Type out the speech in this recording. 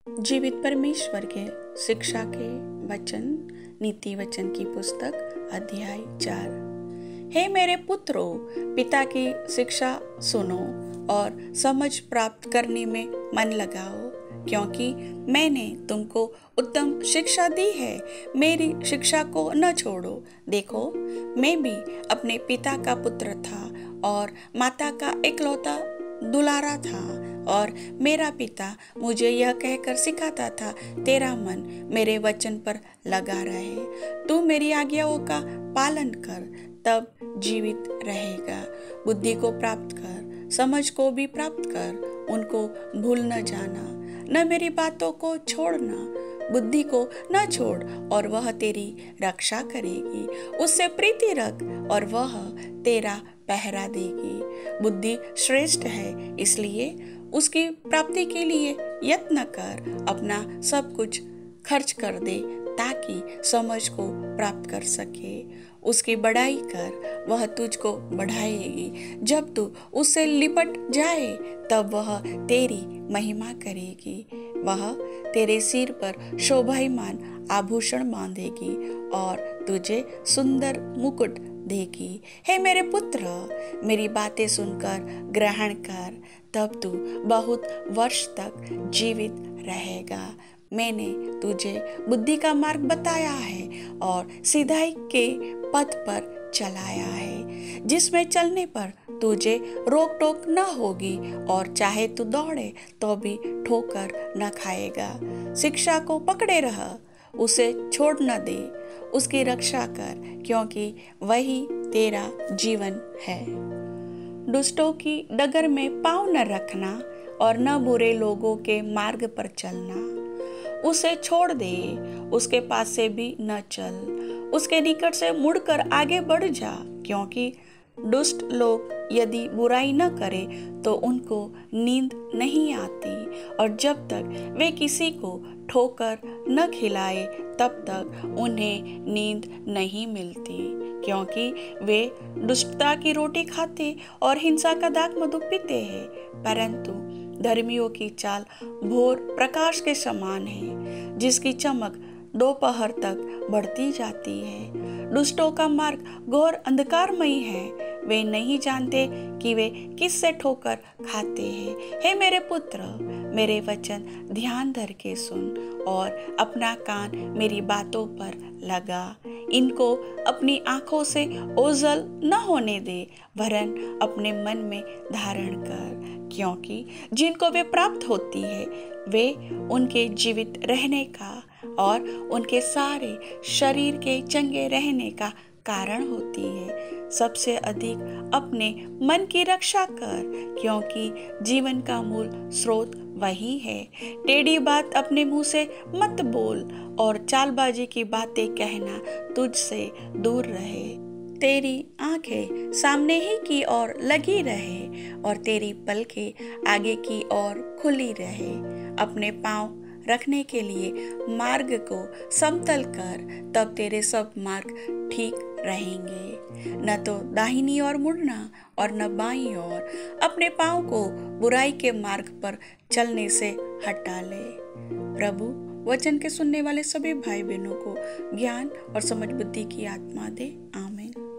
जीवित परमेश्वर के शिक्षा के वचन, नीति वचन की पुस्तक, अध्याय 4। हे मेरे पुत्रों, पिता की शिक्षा सुनो और समझ प्राप्त करने में मन लगाओ, क्योंकि मैंने तुमको उत्तम शिक्षा दी है। मेरी शिक्षा को न छोड़ो। देखो, मैं भी अपने पिता का पुत्र था और माता का इकलौता दुलारा था, और मेरा पिता मुझे यह कहकर सिखाता था, तेरा मन मेरे वचन पर लगा रहे, तू मेरी आज्ञाओं का पालन कर, तब जीवित रहेगा। बुद्धि को प्राप्त कर, समझ को भी प्राप्त कर, उनको भूल न जाना, न मेरी बातों को छोड़ना। बुद्धि को न छोड़ और वह तेरी रक्षा करेगी। उससे प्रीति रख और वह तेरा पहरा देगी। बुद्धि श्रेष्ठ है, इसलिए उसकी प्राप्ति के लिए यत्न कर। अपना सब कुछ खर्च कर दे ताकि समझ को प्राप्त कर सके। उसकी बड़ाई कर, वह तुझको बढ़ाएगी। जब तू उससे लिपट जाए तब वह तेरी महिमा करेगी। वह तेरे सिर पर शोभायमान आभूषण बांधेगी और तुझे सुंदर मुकुट देगी। हे मेरे पुत्र, मेरी बातें सुनकर ग्रहण कर, तब तू बहुत वर्ष तक जीवित रहेगा। मैंने तुझे बुद्धि का मार्ग बताया है और सीधाई के पथ पर चलाया है, जिसमें चलने पर तुझे रोक टोक न होगी, और चाहे तू दौड़े तो भी ठोकर न खाएगा। शिक्षा को पकड़े रह, उसे छोड़ न दे, उसकी रक्षा कर, क्योंकि वही तेरा जीवन है। दुष्टों की डगर में पाँव न रखना और न बुरे लोगों के मार्ग पर चलना। उसे छोड़ दे, उसके पास से भी न चल, उसके निकट से मुड़कर आगे बढ़ जा, क्योंकि दुष्ट लोग यदि बुराई न करे तो उनको नींद नहीं आती, और जब तक वे किसी को ठोकर न खिलाए तब तक उन्हें नींद नहीं मिलती, क्योंकि वे दुष्टता की रोटी खाते और हिंसा का दाख मधु पीते हैं। परंतु धर्मियों की चाल भोर प्रकाश के समान है, जिसकी चमक दोपहर तक बढ़ती जाती है। दुष्टों का मार्ग घोर अंधकारमयी है, वे नहीं जानते कि वे किससे ठोकर खाते हैं। हे मेरे पुत्र, मेरे वचन ध्यान धर के सुन और अपना कान मेरी बातों पर लगा। इनको अपनी आंखों से ओझल न होने दे, वरन अपने मन में धारण कर, क्योंकि जिनको वे प्राप्त होती है वे उनके जीवित रहने का और उनके सारे शरीर के चंगे रहने का कारण होती है। सबसे अधिक अपने मन की रक्षा कर, क्योंकि जीवन का मूल स्रोत वही है। टेढ़ी बात अपने मुंह से मत बोल, और चालबाजी की बातें कहना तुझसे दूर रहे। तेरी आंखें सामने ही की ओर लगी रहे और तेरी पलकें आगे की ओर खुली रहे। अपने पांव रखने के लिए मार्ग को समतल कर, तब तेरे सब मार्ग ठीक रहेंगे। न तो दाहिनी ओर मुड़ना और न बाईं ओर। अपने पांव को बुराई के मार्ग पर चलने से हटा ले। प्रभु वचन के सुनने वाले सभी भाई बहनों को ज्ञान और समझ बुद्धि की आत्मा दे। आमीन।